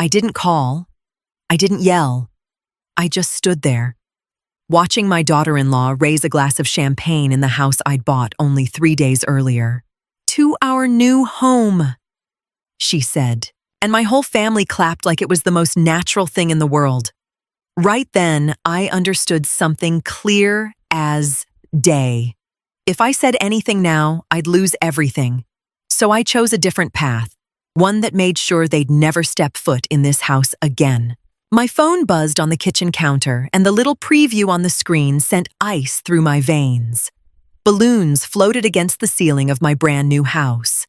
I didn't call. I didn't yell. I just stood there, watching my daughter-in-law raise a glass of champagne in the house I'd bought only 3 days earlier. "To our new home," she said, and my whole family clapped like it was the most natural thing in the world. Right then, I understood something clear as day. If I said anything now, I'd lose everything. So I chose a different path, one that made sure they'd never step foot in this house again. My phone buzzed on the kitchen counter, and the little preview on the screen sent ice through my veins. Balloons floated against the ceiling of my brand new house.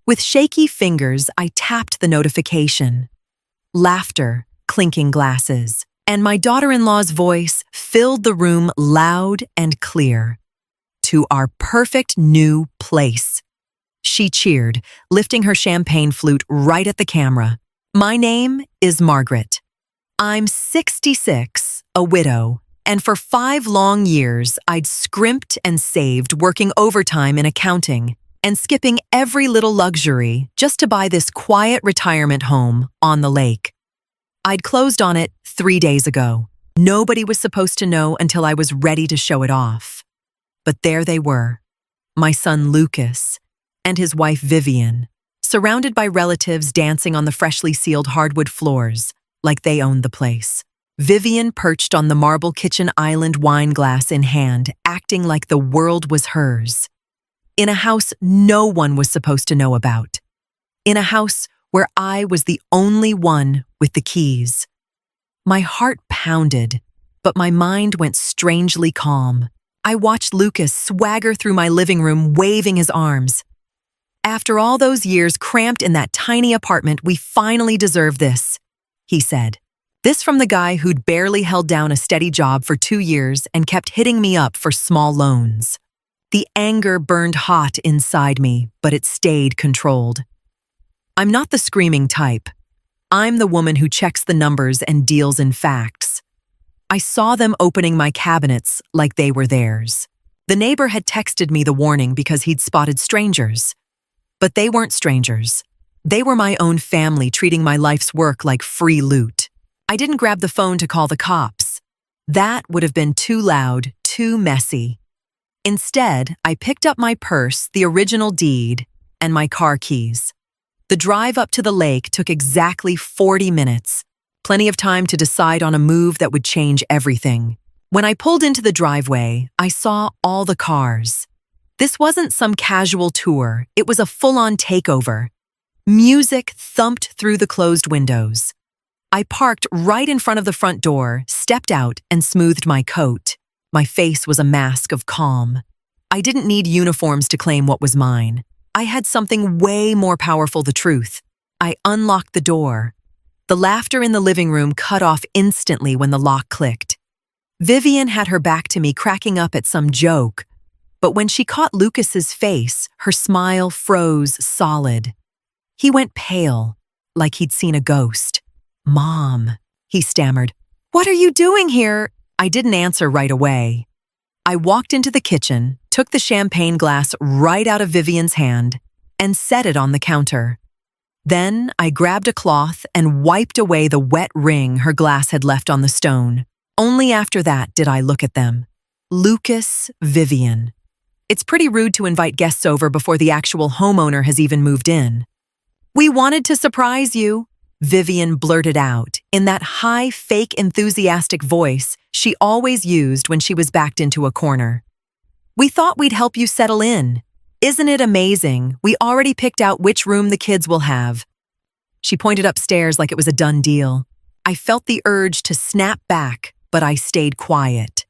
With shaky fingers, I tapped the notification. Laughter, clinking glasses, and my daughter-in-law's voice filled the room loud and clear. "To our perfect new place." She cheered, lifting her champagne flute right at the camera. "My name is Margaret. I'm 66, a widow, and for 5 long years I'd scrimped and saved, working overtime in accounting and skipping every little luxury just to buy this quiet retirement home on the lake. I'd closed on it 3 days ago. Nobody was supposed to know until I was ready to show it off. But there they were, my son Lucas and his wife Vivian, surrounded by relatives dancing on the freshly sealed hardwood floors, like they owned the place. Vivian perched on the marble kitchen island, wine glass in hand, acting like the world was hers. In a house no one was supposed to know about. In a house where I was the only one with the keys. My heart pounded, but my mind went strangely calm. I watched Lucas swagger through my living room, waving his arms. "After all those years cramped in that tiny apartment, we finally deserve this," he said. This from the guy who'd barely held down a steady job for 2 years and kept hitting me up for small loans. The anger burned hot inside me, but it stayed controlled. I'm not the screaming type. I'm the woman who checks the numbers and deals in facts. I saw them opening my cabinets like they were theirs. The neighbor had texted me the warning because he'd spotted strangers. But they weren't strangers. They were my own family, treating my life's work like free loot. I didn't grab the phone to call the cops. That would have been too loud, too messy. Instead, I picked up my purse, the original deed, and my car keys. The drive up to the lake took exactly 40 minutes, plenty of time to decide on a move that would change everything. When I pulled into the driveway, I saw all the cars. This wasn't some casual tour, it was a full-on takeover. Music thumped through the closed windows. I parked right in front of the front door, stepped out, and smoothed my coat. My face was a mask of calm. I didn't need uniforms to claim what was mine. I had something way more powerful, the truth. I unlocked the door. The laughter in the living room cut off instantly when the lock clicked. Vivian had her back to me, cracking up at some joke. But when she caught Lucas's face, her smile froze solid. He went pale, like he'd seen a ghost. "Mom," he stammered. "What are you doing here?" I didn't answer right away. I walked into the kitchen, took the champagne glass right out of Vivian's hand, and set it on the counter. Then I grabbed a cloth and wiped away the wet ring her glass had left on the stone. Only after that did I look at them. Lucas, Vivian. It's pretty rude to invite guests over before the actual homeowner has even moved in. "We wanted to surprise you," Vivian blurted out in that high, fake, enthusiastic voice she always used when she was backed into a corner. "We thought we'd help you settle in. Isn't it amazing? We already picked out which room the kids will have." She pointed upstairs like it was a done deal. I felt the urge to snap back, but I stayed quiet.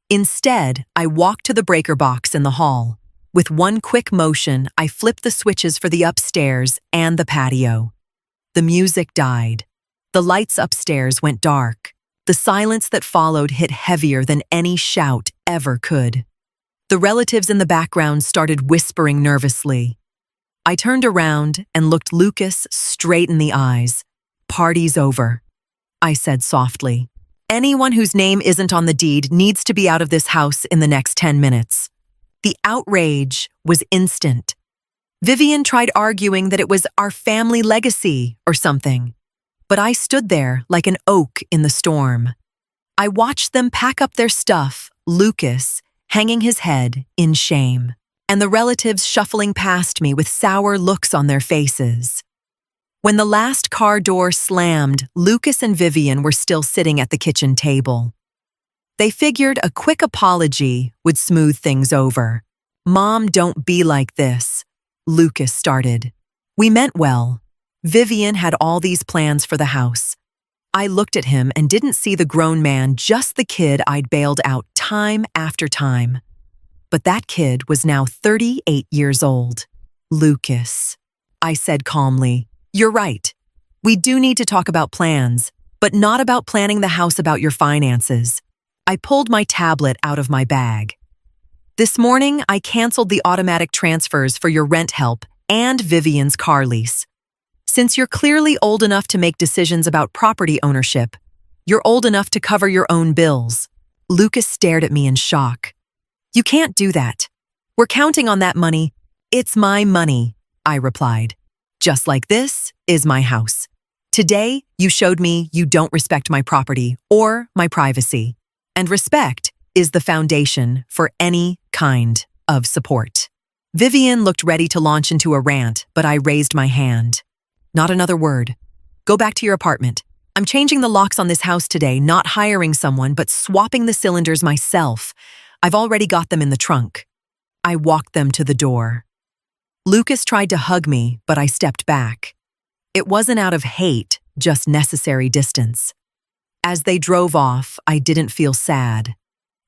Instead, I walked to the breaker box in the hall. With one quick motion, I flipped the switches for the upstairs and the patio. The music died. The lights upstairs went dark. The silence that followed hit heavier than any shout ever could. The relatives in the background started whispering nervously. I turned around and looked Lucas straight in the eyes. "Party's over," I said softly. "Anyone whose name isn't on the deed needs to be out of this house in the next 10 minutes. The outrage was instant. Vivian tried arguing that it was our family legacy or something. but I stood there like an oak in the storm. I watched them pack up their stuff, Lucas hanging his head in shame, and the relatives shuffling past me with sour looks on their faces. When the last car door slammed, Lucas and Vivian were still sitting at the kitchen table. They figured a quick apology would smooth things over. "Mom, don't be like this," Lucas started. "We meant well. Vivian had all these plans for the house." I looked at him and didn't see the grown man, just the kid I'd bailed out time after time. But that kid was now 38 years old. "Lucas," I said calmly, "you're right. We do need to talk about plans, but not about planning the house about your finances." I pulled my tablet out of my bag. "This morning, I canceled the automatic transfers for your rent help and Vivian's car lease. Since you're clearly old enough to make decisions about property ownership, you're old enough to cover your own bills." Lucas stared at me in shock. "You can't do that. We're counting on that money." "It's my money," I replied. "Just like this is my house. Today, you showed me you don't respect my property or my privacy. And respect is the foundation for any kind of support." Vivian looked ready to launch into a rant, but I raised my hand. "Not another word. Go back to your apartment. I'm changing the locks on this house today, not hiring someone, but swapping the cylinders myself. I've already got them in the trunk." I walked them to the door. Lucas tried to hug me, but I stepped back. It wasn't out of hate, just necessary distance. As they drove off, I didn't feel sad.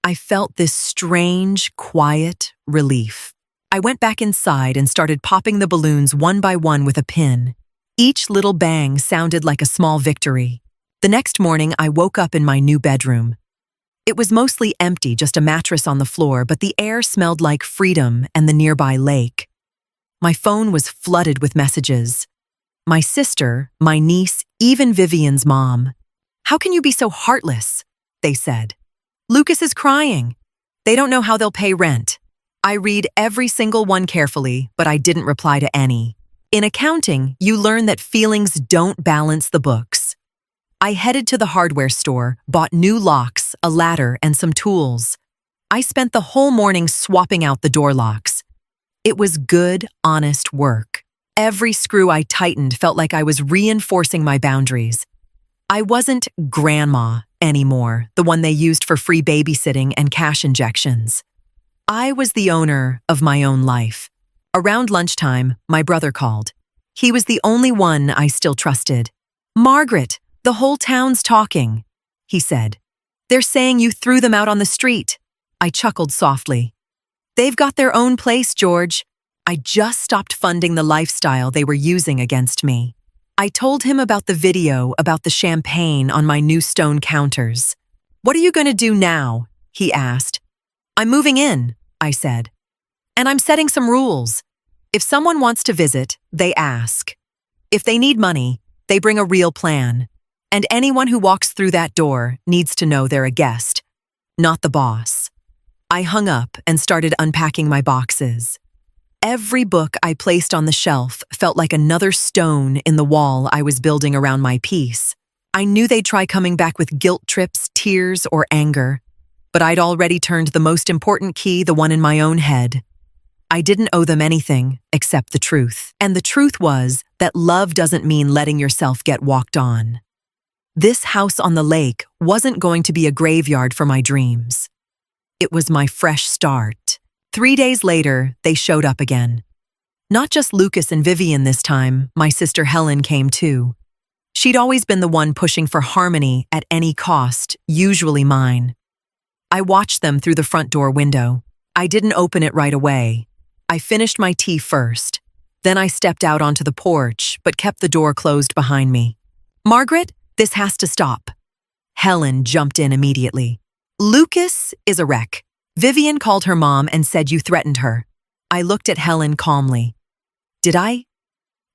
I felt this strange, quiet relief. I went back inside and started popping the balloons one by one with a pin. Each little bang sounded like a small victory. The next morning, I woke up in my new bedroom. It was mostly empty, just a mattress on the floor, but the air smelled like freedom and the nearby lake. My phone was flooded with messages. My sister, my niece, even Vivian's mom. "How can you be so heartless?" they said. "Lucas is crying. They don't know how they'll pay rent." I read every single one carefully, but I didn't reply to any. In accounting, you learn that feelings don't balance the books. I headed to the hardware store, bought new locks, a ladder, and some tools. I spent the whole morning swapping out the door locks. It was good, honest work. Every screw I tightened felt like I was reinforcing my boundaries. I wasn't grandma anymore, the one they used for free babysitting and cash injections. I was the owner of my own life. Around lunchtime, my brother called. He was the only one I still trusted. "Margaret, the whole town's talking," he said. "They're saying you threw them out on the street." I chuckled softly. "They've got their own place, George. I just stopped funding the lifestyle they were using against me." I told him about the video about the champagne on my new stone counters. "What are you going to do now?" he asked. "I'm moving in," I said. "And I'm setting some rules. If someone wants to visit, they ask. If they need money, they bring a real plan. And anyone who walks through that door needs to know they're a guest, not the boss." I hung up and started unpacking my boxes. Every book I placed on the shelf felt like another stone in the wall I was building around my peace. I knew they'd try coming back with guilt trips, tears, or anger, but I'd already turned the most important key, the one in my own head. I didn't owe them anything except the truth. And the truth was that love doesn't mean letting yourself get walked on. This house on the lake wasn't going to be a graveyard for my dreams. It was my fresh start. 3 days later, they showed up again. Not just Lucas and Vivian this time, my sister Helen came too. She'd always been the one pushing for harmony at any cost, usually mine. I watched them through the front door window. I didn't open it right away. I finished my tea first. Then I stepped out onto the porch, but kept the door closed behind me. "Margaret, this has to stop." Helen jumped in immediately. "Lucas is a wreck. Vivian called her mom and said you threatened her." I looked at Helen calmly. "Did I?"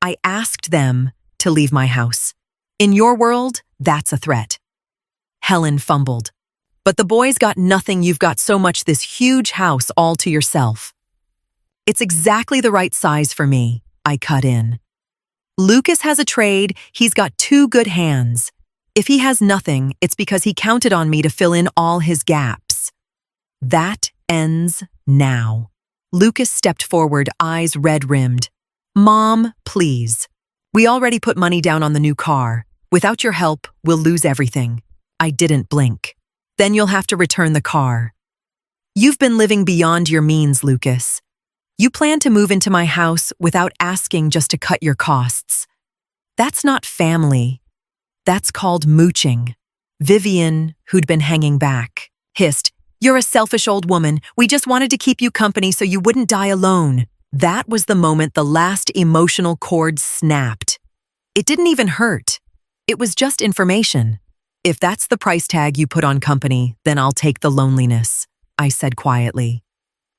"I asked them to leave my house. In your world, that's a threat." Helen fumbled. "But the boys got nothing. You've got so much, this huge house all to yourself." "It's exactly the right size for me," I cut in. Lucas has a trade, he's got two good hands. If he has nothing, it's because he counted on me to fill in all his gaps. That ends now. Lucas stepped forward, eyes red-rimmed. Mom, please. We already put money down on the new car. Without your help, we'll lose everything. I didn't blink. Then you'll have to return the car. You've been living beyond your means, Lucas. You plan to move into my house without asking just to cut your costs. That's not family. That's called mooching. Vivian, who'd been hanging back, hissed, You're a selfish old woman. We just wanted to keep you company so you wouldn't die alone. That was the moment the last emotional cord snapped. It didn't even hurt. It was just information. If that's the price tag you put on company, then I'll take the loneliness, I said quietly.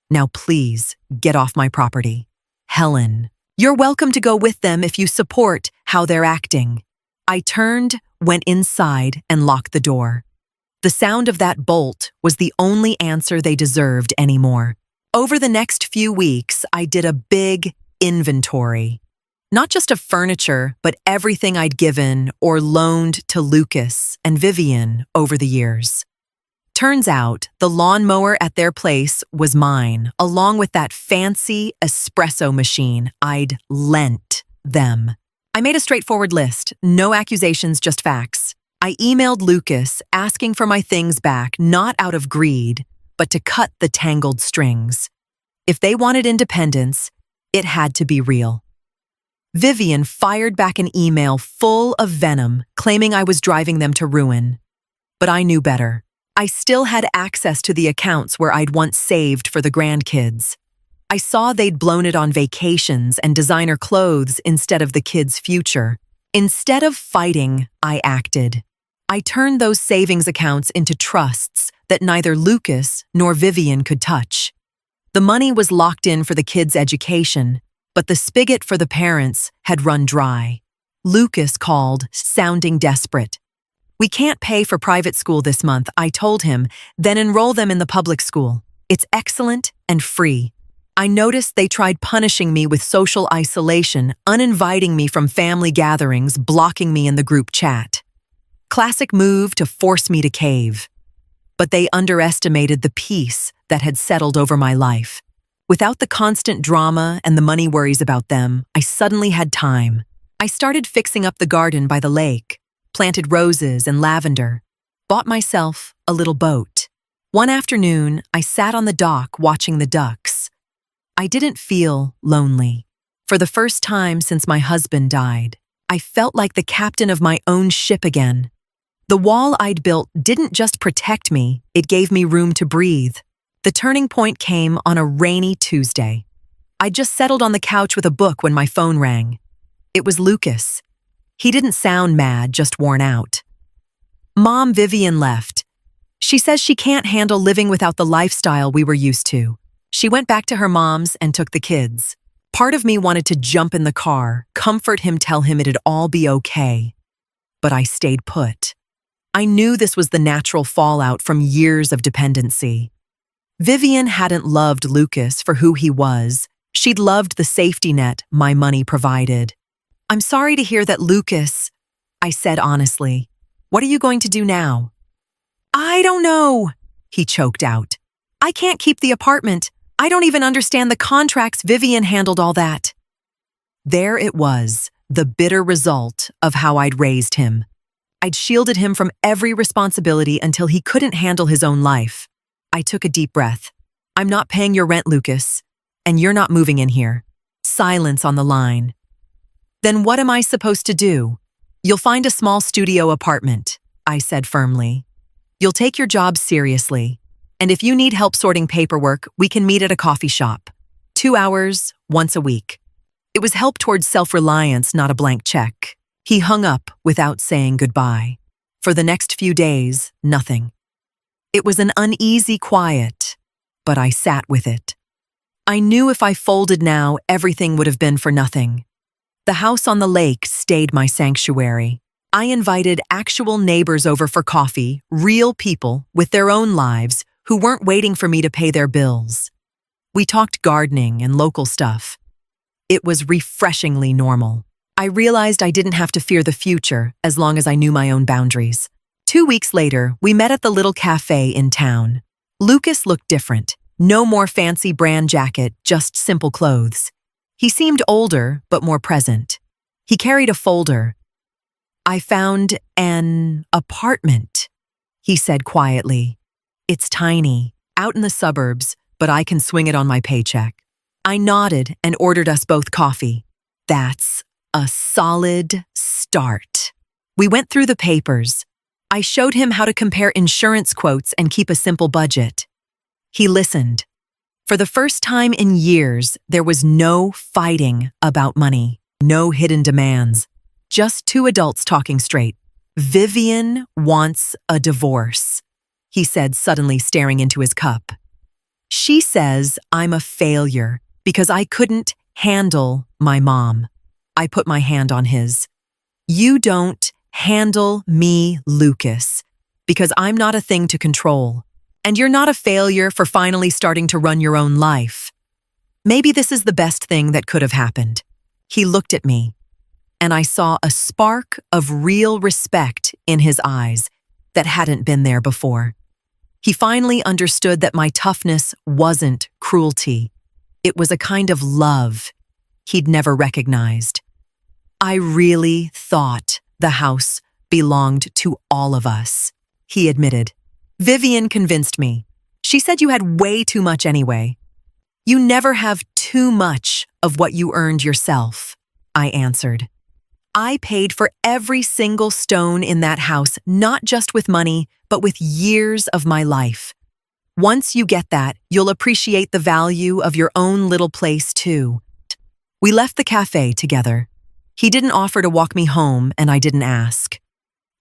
Now please, get off my property. Helen, you're welcome to go with them if you support how they're acting. I turned, went inside, and locked the door. The sound of that bolt was the only answer they deserved anymore. Over the next few weeks, I did a big inventory. Not just of furniture, but everything I'd given or loaned to Lucas and Vivian over the years. Turns out, the lawnmower at their place was mine, along with that fancy espresso machine I'd lent them. I made a straightforward list, no accusations, just facts. I emailed Lucas asking for my things back, not out of greed, but to cut the tangled strings. If they wanted independence, it had to be real. Vivian fired back an email full of venom, claiming I was driving them to ruin. But I knew better. I still had access to the accounts where I'd once saved for the grandkids. I saw they'd blown it on vacations and designer clothes instead of the kids' future. Instead of fighting, I acted. I turned those savings accounts into trusts that neither Lucas nor Vivian could touch. The money was locked in for the kids' education, but the spigot for the parents had run dry. Lucas called, sounding desperate. We can't pay for private school this month, I told him, then enroll them in the public school. It's excellent and free. I noticed they tried punishing me with social isolation, uninviting me from family gatherings, blocking me in the group chat. Classic move to force me to cave. But they underestimated the peace that had settled over my life. Without the constant drama and the money worries about them, I suddenly had time. I started fixing up the garden by the lake, planted roses and lavender, bought myself a little boat. One afternoon, I sat on the dock watching the ducks. I didn't feel lonely. For the first time since my husband died, I felt like the captain of my own ship again. The wall I'd built didn't just protect me, it gave me room to breathe. The turning point came on a rainy Tuesday. I'd just settled on the couch with a book when my phone rang. It was Lucas. He didn't sound mad, just worn out. Mom, Vivian left. She says she can't handle living without the lifestyle we were used to. She went back to her mom's and took the kids. Part of me wanted to jump in the car, comfort him, tell him it'd all be okay. But I stayed put. I knew this was the natural fallout from years of dependency. Vivian hadn't loved Lucas for who he was. She'd loved the safety net my money provided. I'm sorry to hear that, Lucas, I said honestly. What are you going to do now? I don't know, he choked out. I can't keep the apartment. I don't even understand the contracts. Vivian handled all that. There it was, the bitter result of how I'd raised him. I'd shielded him from every responsibility until he couldn't handle his own life. I took a deep breath. I'm not paying your rent, Lucas, and you're not moving in here. Silence on the line. Then what am I supposed to do? You'll find a small studio apartment, I said firmly. You'll take your job seriously. And if you need help sorting paperwork, we can meet at a coffee shop. 2 hours, once a week. It was help towards self-reliance, not a blank check. He hung up without saying goodbye. For the next few days, nothing. It was an uneasy quiet, but I sat with it. I knew if I folded now, everything would have been for nothing. The house on the lake stayed my sanctuary. I invited actual neighbors over for coffee, real people with their own lives who weren't waiting for me to pay their bills. We talked gardening and local stuff. It was refreshingly normal. I realized I didn't have to fear the future as long as I knew my own boundaries. 2 weeks later, we met at the little cafe in town. Lucas looked different. No more fancy brand jacket, just simple clothes. He seemed older, but more present. He carried a folder. "I found an apartment," he said quietly. "It's tiny, out in the suburbs, but I can swing it on my paycheck." I nodded and ordered us both coffee. "That's a solid start." We went through the papers. I showed him how to compare insurance quotes and keep a simple budget. He listened. For the first time in years, there was no fighting about money, no hidden demands, just two adults talking straight. "Vivian wants a divorce," he said, suddenly staring into his cup. "She says I'm a failure because I couldn't handle my mom." I put my hand on his. "You don't handle me, Lucas, because I'm not a thing to control. And you're not a failure for finally starting to run your own life. Maybe this is the best thing that could have happened." He looked at me, and I saw a spark of real respect in his eyes that hadn't been there before. He finally understood that my toughness wasn't cruelty. It was a kind of love he'd never recognized. "I really thought the house belonged to all of us," he admitted. "Vivian convinced me. She said you had way too much anyway." "You never have too much of what you earned yourself," I answered. "I paid for every single stone in that house, not just with money, but with years of my life. Once you get that, you'll appreciate the value of your own little place too." We left the cafe together. He didn't offer to walk me home, and I didn't ask.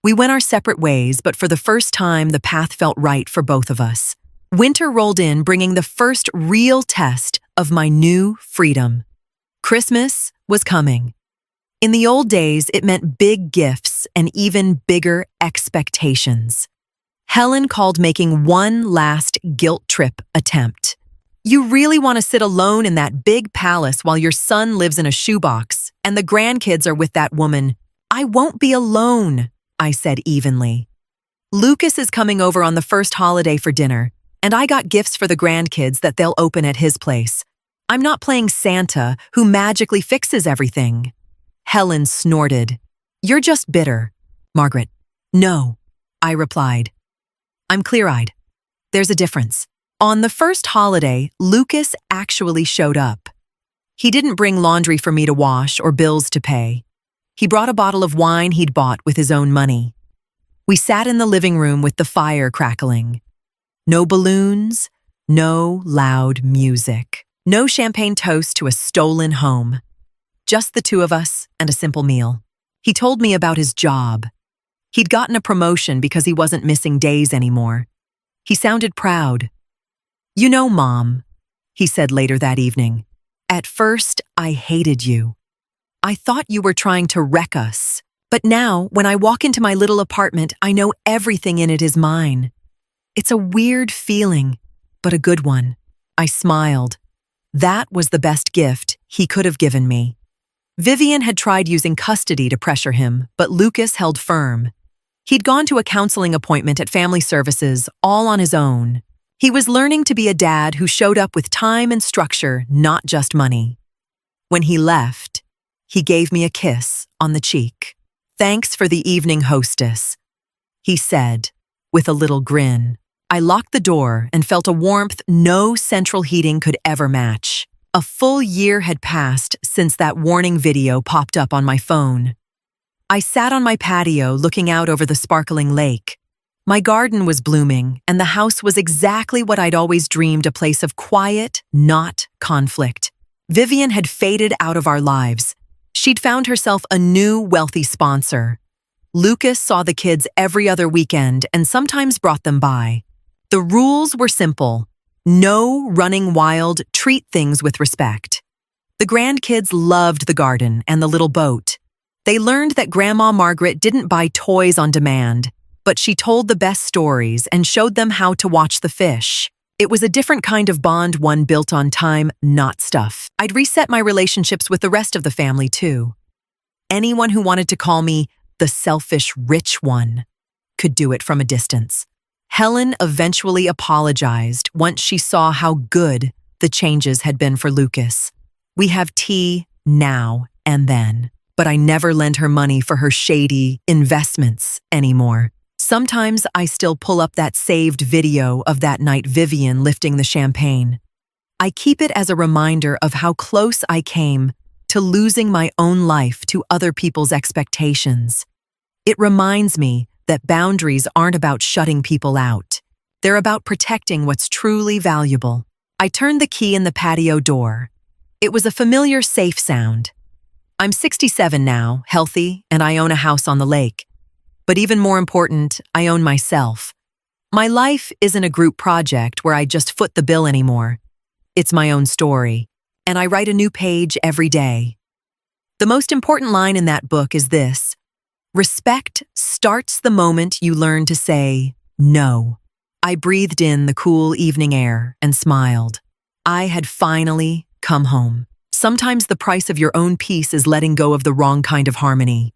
We went our separate ways, but for the first time, the path felt right for both of us. Winter rolled in, bringing the first real test of my new freedom. Christmas was coming. In the old days, it meant big gifts and even bigger expectations. Helen called making one last guilt trip attempt. "You really want to sit alone in that big palace while your son lives in a shoebox and the grandkids are with that woman." "I won't be alone," I said evenly. "Lucas is coming over on the first holiday for dinner, and I got gifts for the grandkids that they'll open at his place. I'm not playing Santa, who magically fixes everything." Helen snorted. "You're just bitter, Margaret." "No," I replied. "I'm clear-eyed. There's a difference." On the first holiday, Lucas actually showed up. He didn't bring laundry for me to wash or bills to pay. He brought a bottle of wine he'd bought with his own money. We sat in the living room with the fire crackling. No balloons, no loud music, no champagne toast to a stolen home. Just the two of us and a simple meal. He told me about his job. He'd gotten a promotion because he wasn't missing days anymore. He sounded proud. "You know, Mom," he said later that evening, "at first I hated you. I thought you were trying to wreck us. But now, when I walk into my little apartment, I know everything in it is mine. It's a weird feeling, but a good one." I smiled. That was the best gift he could have given me. Vivian had tried using custody to pressure him, but Lucas held firm. He'd gone to a counseling appointment at Family Services all on his own. He was learning to be a dad who showed up with time and structure, not just money. When he left, he gave me a kiss on the cheek. "Thanks for the evening, hostess," he said, with a little grin. I locked the door and felt a warmth no central heating could ever match. A full year had passed since that warning video popped up on my phone. I sat on my patio looking out over the sparkling lake. My garden was blooming, and the house was exactly what I'd always dreamed, a place of quiet, not conflict. Vivian had faded out of our lives. She'd found herself a new wealthy sponsor. Lucas saw the kids every other weekend and sometimes brought them by. The rules were simple. No running wild, treat things with respect. The grandkids loved the garden and the little boat. They learned that Grandma Margaret didn't buy toys on demand, but she told the best stories and showed them how to watch the fish. It was a different kind of bond, one built on time, not stuff. I'd reset my relationships with the rest of the family too. anyone who wanted to call me the selfish rich one could do it from a distance. Helen eventually apologized once she saw how good the changes had been for Lucas. We have tea now and then, but I never lend her money for her shady investments anymore. Sometimes I still pull up that saved video of that night Vivian lifting the champagne. I keep it as a reminder of how close I came to losing my own life to other people's expectations. It reminds me that boundaries aren't about shutting people out. They're about protecting what's truly valuable. I turned the key in the patio door. It was a familiar, safe sound. I'm 67 now, healthy, and I own a house on the lake. But even more important, I own myself. My life isn't a group project where I just foot the bill anymore. It's my own story, and I write a new page every day. The most important line in that book is this: respect starts the moment you learn to say no. I breathed in the cool evening air and smiled. I had finally come home. Sometimes the price of your own peace is letting go of the wrong kind of harmony.